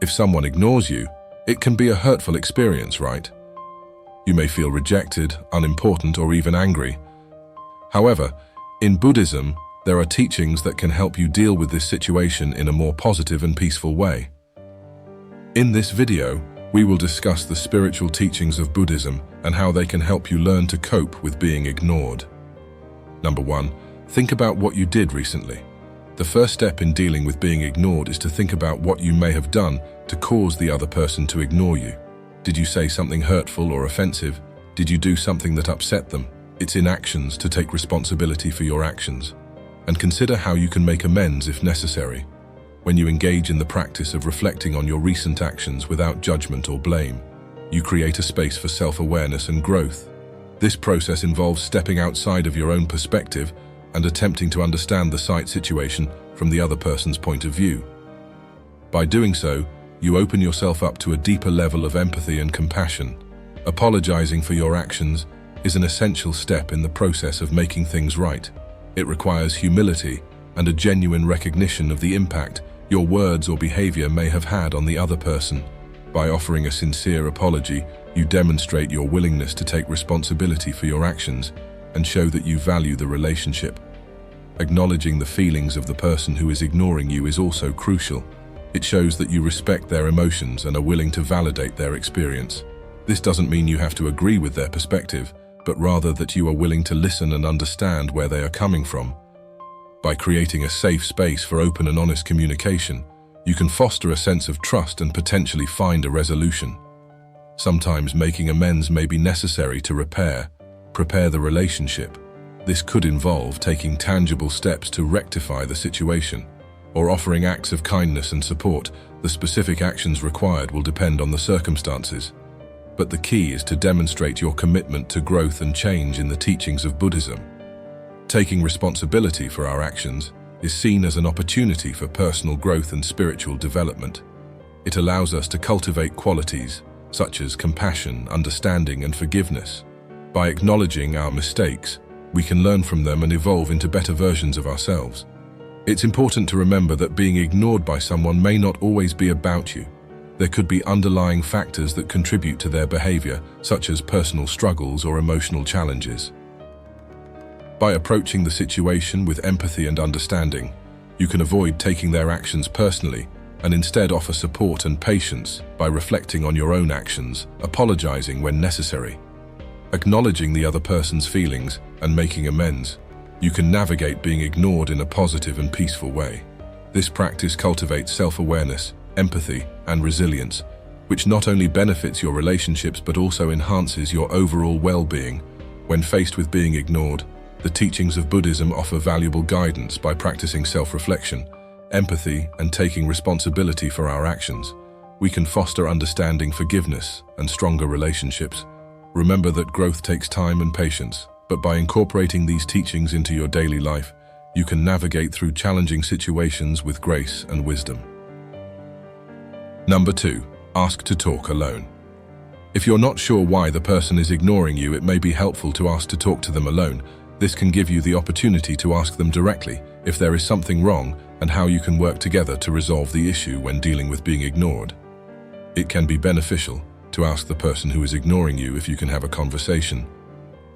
If someone ignores you, it can be a hurtful experience, right? You may feel rejected, unimportant, or even angry. However, in Buddhism, there are teachings that can help you deal with this situation in a more positive and peaceful way. In this video, we will discuss the spiritual teachings of Buddhism and how they can help you learn to cope with being ignored. Number 1. Think about what you did recently. The first step in dealing with being ignored is to think about what you may have done to cause the other person to ignore you. Did you say something hurtful or offensive? Did you do something that upset them? It's in actions to take responsibility for your actions. And consider how you can make amends if necessary. When you engage in the practice of reflecting on your recent actions without judgment or blame, you create a space for self-awareness and growth. This process involves stepping outside of your own perspective and attempting to understand the situation from the other person's point of view. By doing so, you open yourself up to a deeper level of empathy and compassion. Apologizing for your actions is an essential step in the process of making things right. It requires humility and a genuine recognition of the impact your words or behavior may have had on the other person. By offering a sincere apology, you demonstrate your willingness to take responsibility for your actions and show that you value the relationship. Acknowledging the feelings of the person who is ignoring you is also crucial. It shows that you respect their emotions and are willing to validate their experience. This doesn't mean you have to agree with their perspective, but rather that you are willing to listen and understand where they are coming from. By creating a safe space for open and honest communication, you can foster a sense of trust and potentially find a resolution. Sometimes making amends may be necessary to prepare the relationship. This could involve taking tangible steps to rectify the situation, or offering acts of kindness and support. The specific actions required will depend on the circumstances. But the key is to demonstrate your commitment to growth and change in the teachings of Buddhism. Taking responsibility for our actions is seen as an opportunity for personal growth and spiritual development. It allows us to cultivate qualities such as compassion, understanding, and forgiveness. By acknowledging our mistakes, we can learn from them and evolve into better versions of ourselves. It's important to remember that being ignored by someone may not always be about you. There could be underlying factors that contribute to their behavior, such as personal struggles or emotional challenges. By approaching the situation with empathy and understanding, you can avoid taking their actions personally and instead offer support and patience by reflecting on your own actions, apologizing when necessary. Acknowledging the other person's feelings and making amends, you can navigate being ignored in a positive and peaceful way. This practice cultivates self-awareness, empathy, and resilience, which not only benefits your relationships but also enhances your overall well-being. When faced with being ignored, the teachings of Buddhism offer valuable guidance. By practicing self-reflection, empathy, and taking responsibility for our actions, we can foster understanding, forgiveness, and stronger relationships. Remember that growth takes time and patience, but by incorporating these teachings into your daily life, you can navigate through challenging situations with grace and wisdom. Number 2. Ask to talk alone. If you're not sure why the person is ignoring you, it may be helpful to ask to talk to them alone. This can give you the opportunity to ask them directly if there is something wrong and how you can work together to resolve the issue when dealing with being ignored. It can be beneficial to ask the person who is ignoring you if you can have a conversation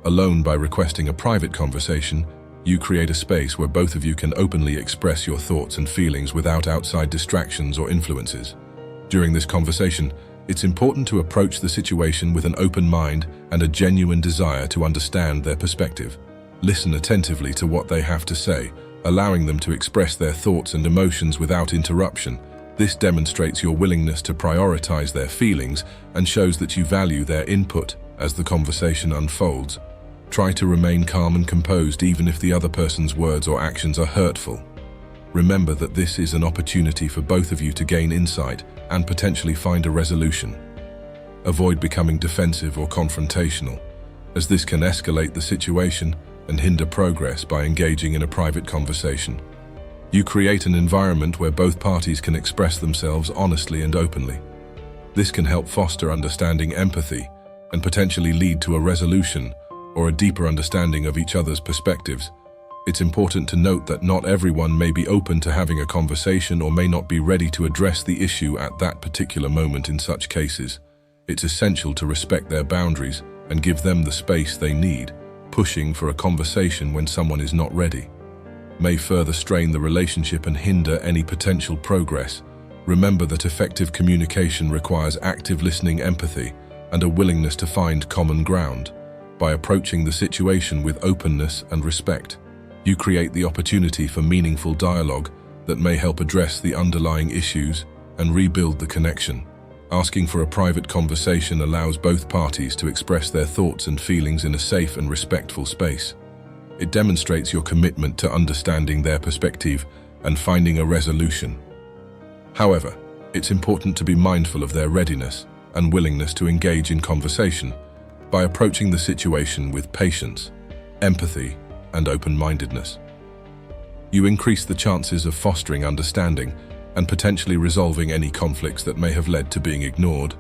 alone. By requesting a private conversation, you create a space where both of you can openly express your thoughts and feelings without outside distractions or influences. During this conversation, it's important to approach the situation with an open mind and a genuine desire to understand their perspective. Listen attentively to what they have to say, allowing them to express their thoughts and emotions without interruption. This demonstrates your willingness to prioritize their feelings and shows that you value their input. As the conversation unfolds, try to remain calm and composed even if the other person's words or actions are hurtful. Remember that this is an opportunity for both of you to gain insight and potentially find a resolution. Avoid becoming defensive or confrontational, as this can escalate the situation and hinder progress. By engaging in a private conversation, you create an environment where both parties can express themselves honestly and openly. This can help foster understanding, empathy, and potentially lead to a resolution or a deeper understanding of each other's perspectives. It's important to note that not everyone may be open to having a conversation or may not be ready to address the issue at that particular moment. In such cases, it's essential to respect their boundaries and give them the space they need. Pushing for a conversation when someone is not ready may further strain the relationship and hinder any potential progress. Remember that effective communication requires active listening, empathy, and a willingness to find common ground. By approaching the situation with openness and respect, you create the opportunity for meaningful dialogue that may help address the underlying issues and rebuild the connection. Asking for a private conversation allows both parties to express their thoughts and feelings in a safe and respectful space. It demonstrates your commitment to understanding their perspective and finding a resolution. However, it's important to be mindful of their readiness and willingness to engage in conversation. By approaching the situation with patience, empathy, and open-mindedness, you increase the chances of fostering understanding and potentially resolving any conflicts that may have led to being ignored.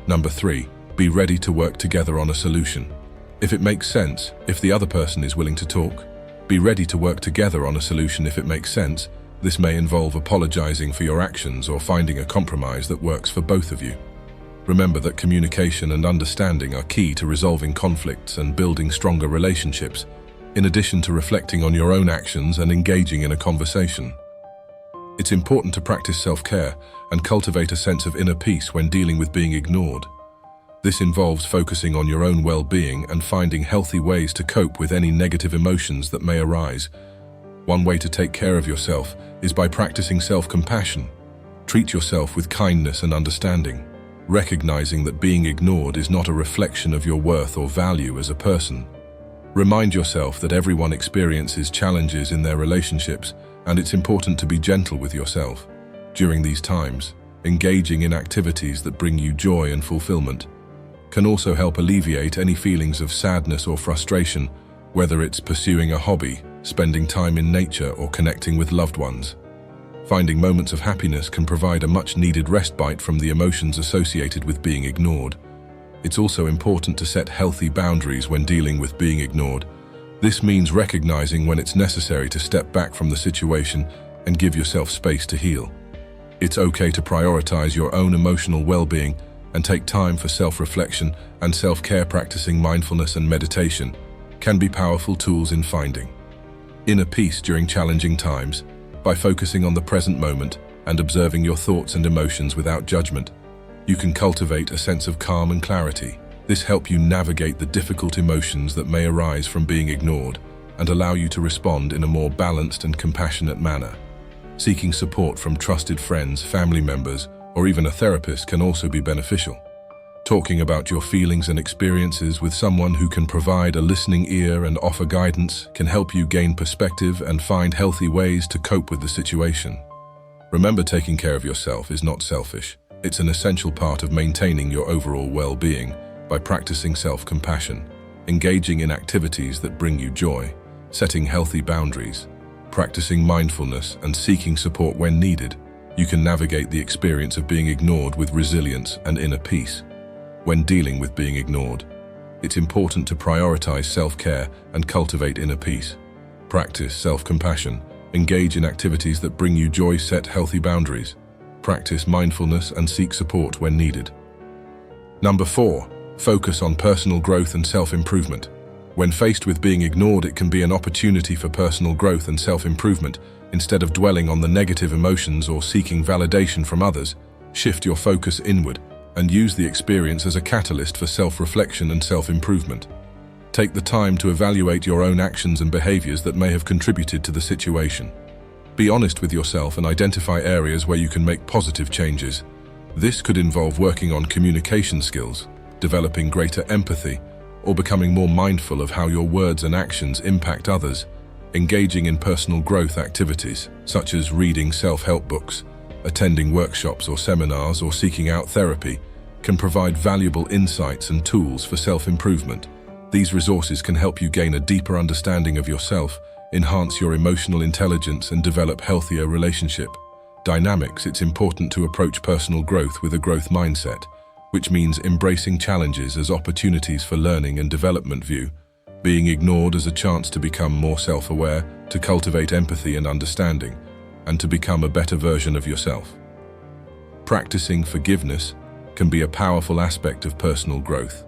Number 3, be ready to work together on a solution. If it makes sense, if the other person is willing to talk, be ready to work together on a solution if it makes sense. This may involve apologizing for your actions or finding a compromise that works for both of you. Remember that communication and understanding are key to resolving conflicts and building stronger relationships, in addition to reflecting on your own actions and engaging in a conversation. It's important to practice self-care and cultivate a sense of inner peace when dealing with being ignored. This involves focusing on your own well-being and finding healthy ways to cope with any negative emotions that may arise. One way to take care of yourself is by practicing self-compassion. Treat yourself with kindness and understanding, recognizing that being ignored is not a reflection of your worth or value as a person. Remind yourself that everyone experiences challenges in their relationships, and it's important to be gentle with yourself. During these times, engaging in activities that bring you joy and fulfillment can also help alleviate any feelings of sadness or frustration, whether it's pursuing a hobby, spending time in nature, or connecting with loved ones. Finding moments of happiness can provide a much-needed respite from the emotions associated with being ignored. It's also important to set healthy boundaries when dealing with being ignored. This means recognizing when it's necessary to step back from the situation and give yourself space to heal. It's okay to prioritize your own emotional well-being and take time for self-reflection and self-care. Practicing mindfulness and meditation can be powerful tools in finding inner peace during challenging times. By focusing on the present moment and observing your thoughts and emotions without judgment, you can cultivate a sense of calm and clarity. This helps you navigate the difficult emotions that may arise from being ignored and allow you to respond in a more balanced and compassionate manner. Seeking support from trusted friends, family members, or even a therapist can also be beneficial. Talking about your feelings and experiences with someone who can provide a listening ear and offer guidance can help you gain perspective and find healthy ways to cope with the situation. Remember, taking care of yourself is not selfish. It's an essential part of maintaining your overall well-being. By practicing self-compassion, engaging in activities that bring you joy, setting healthy boundaries, practicing mindfulness, and seeking support when needed, you can navigate the experience of being ignored with resilience and inner peace. When dealing with being ignored, it's important to prioritize self-care and cultivate inner peace. Practice self-compassion, engage in activities that bring you joy, set healthy boundaries, practice mindfulness, and seek support when needed. Number 4. Focus on personal growth and self-improvement. When faced with being ignored, it can be an opportunity for personal growth and self-improvement. Instead of dwelling on the negative emotions or seeking validation from others, shift your focus inward and use the experience as a catalyst for self-reflection and self-improvement. Take the time to evaluate your own actions and behaviors that may have contributed to the situation. Be honest with yourself and identify areas where you can make positive changes. This could involve working on communication skills, developing greater empathy, or becoming more mindful of how your words and actions impact others. Engaging in personal growth activities, such as reading self-help books, attending workshops or seminars, or seeking out therapy, can provide valuable insights and tools for self-improvement. These resources can help you gain a deeper understanding of yourself, enhance your emotional intelligence, and develop healthier relationship dynamics. It's important to approach personal growth with a growth mindset, which means embracing challenges as opportunities for learning and development. View being ignored as a chance to become more self-aware to cultivate empathy and understanding, and to become a better version of yourself. Practicing forgiveness can be a powerful aspect of personal growth.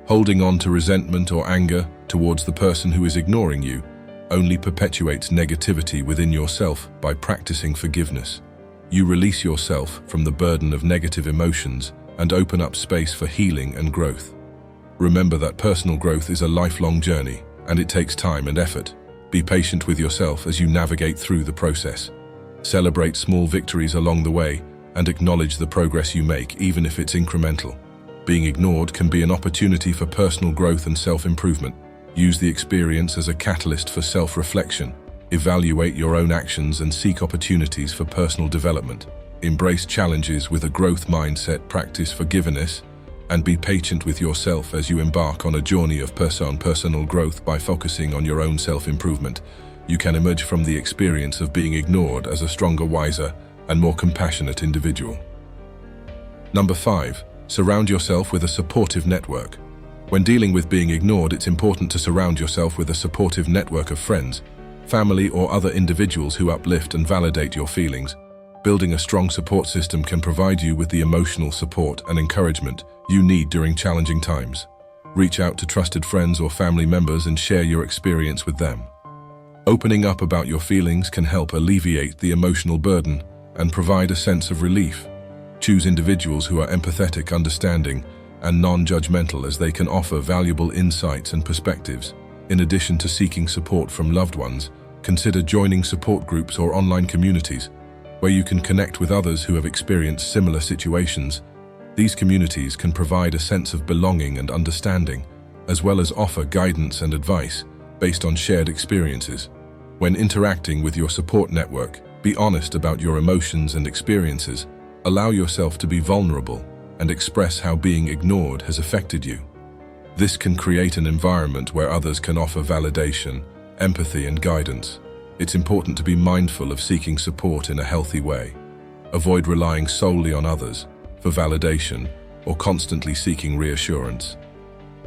Holding on to resentment or anger towards the person who is ignoring you only perpetuates negativity within yourself. By practicing forgiveness, you release yourself from the burden of negative emotions and open up space for healing and growth. Remember that personal growth is a lifelong journey, and it takes time and effort. Be patient with yourself as you navigate through the process. Celebrate small victories along the way and acknowledge the progress you make, even if it's incremental. Being ignored can be an opportunity for personal growth and self-improvement. Use the experience as a catalyst for self-reflection. Evaluate your own actions and seek opportunities for personal development. Embrace challenges with a growth mindset, practice forgiveness, and be patient with yourself as you embark on a journey of personal growth. By focusing on your own self-improvement, you can emerge from the experience of being ignored as a stronger, wiser, and more compassionate individual. Number 5. Surround yourself with a supportive network. When dealing with being ignored, it's important to surround yourself with a supportive network of friends, family, or other individuals who uplift and validate your feelings. Building a strong support system can provide you with the emotional support and encouragement you need during challenging times. Reach out to trusted friends or family members and share your experience with them. Opening up about your feelings can help alleviate the emotional burden and provide a sense of relief. Choose individuals who are empathetic, understanding, and non-judgmental, as they can offer valuable insights and perspectives. In addition to seeking support from loved ones, consider joining support groups or online communities where you can connect with others who have experienced similar situations. These communities can provide a sense of belonging and understanding, as well as offer guidance and advice based on shared experiences. When interacting with your support network, be honest about your emotions and experiences. Allow yourself to be vulnerable and express how being ignored has affected you. This can create an environment where others can offer validation, empathy, and guidance. It's important to be mindful of seeking support in a healthy way. Avoid relying solely on others for validation or constantly seeking reassurance.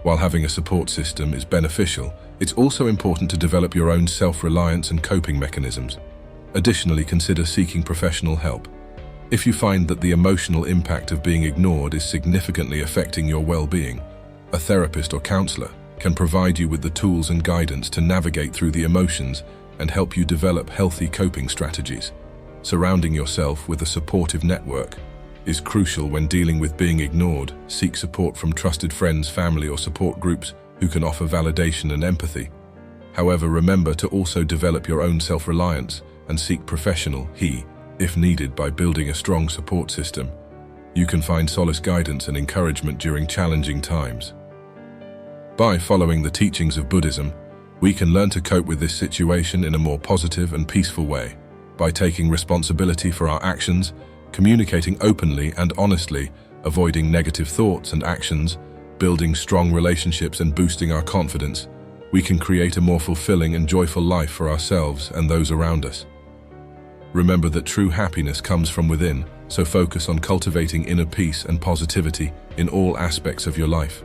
While having a support system is beneficial, it's also important to develop your own self-reliance and coping mechanisms. Additionally, consider seeking professional help. If you find that the emotional impact of being ignored is significantly affecting your well-being, a therapist or counselor can provide you with the tools and guidance to navigate through the emotions and help you develop healthy coping strategies. Surrounding yourself with a supportive network is crucial when dealing with being ignored. Seek support from trusted friends, family, or support groups who can offer validation and empathy. However, remember to also develop your own self-reliance and seek professional help if needed. By building a strong support system, you can find solace, guidance, and encouragement during challenging times. By following the teachings of Buddhism, we can learn to cope with this situation in a more positive and peaceful way. By taking responsibility for our actions, communicating openly and honestly, avoiding negative thoughts and actions, building strong relationships, and boosting our confidence, we can create a more fulfilling and joyful life for ourselves and those around us. Remember that true happiness comes from within, so focus on cultivating inner peace and positivity in all aspects of your life.